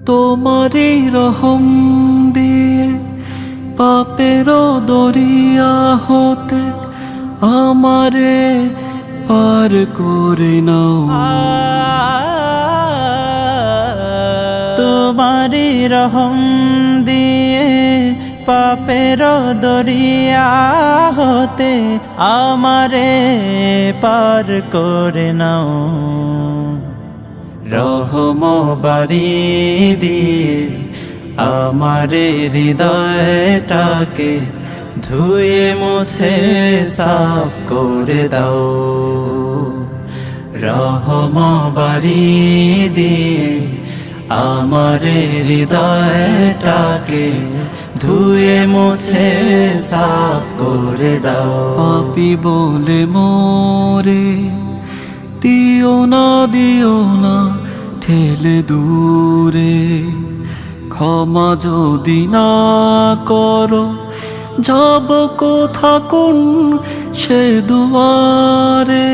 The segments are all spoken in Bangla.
তোমারই রহম দিয়ে পাপের দরিয়া হতে আমারে পার করে নাও। তোমারই রহম দিয়ে পাপের দরিয়া হতে আমারে পার করে নাও। রহম বাড়ি দিয়ে আমারে হৃদয়টাকে ধুয়ে মুছে সাফ করে দাও। রহম বাড়ি দিয়ে আমারে হৃদয়টাকে ধুয়ে মুছে সাফ করে দাও। পাপী বলে মোরে দিও না ঠেলে দূরে, ক্ষমা যদি না করো যাব কোথা কোন সে দুয়ারে।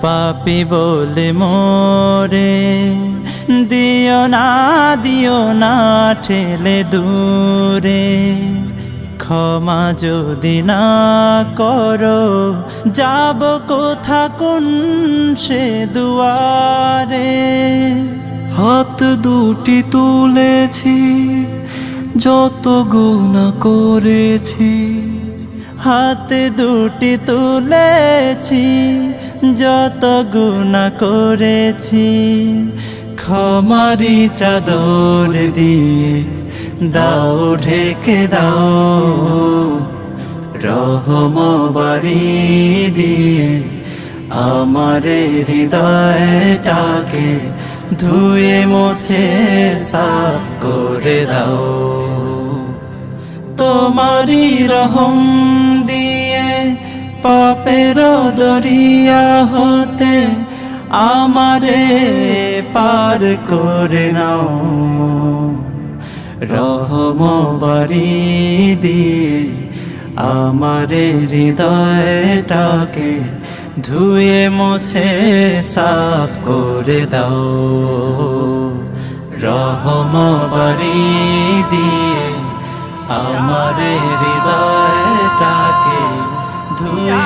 পাপী বলে মোরে দিও না ঠেলে দূরে, ক্ষমা যদি না করো যাব কোথা কোন সে দুয়ারে। হাত দুটি তুলেছি যত গুনাহ করেছি, হাত দুটি তুলেছি যত গুনাহ করেছি, ক্ষমারি চাদর দিয়ে দাও ঢেকে দাও। রহম বাড়ি দিয়ে আমারে হৃদয়টাকে ধুয়ে মুছে সাফ করে দাও। তোমারই রহম দিয়ে পাপের দরিয়া হতে আমারে পার করে নাও। রহম বাড়ি দিয়ে আমারে হৃদয়টাকে ধুয়ে মুছে সাফ করে দাও। রহম বাড়ি দিয়ে আমারে হৃদয়টাকে ধুয়ে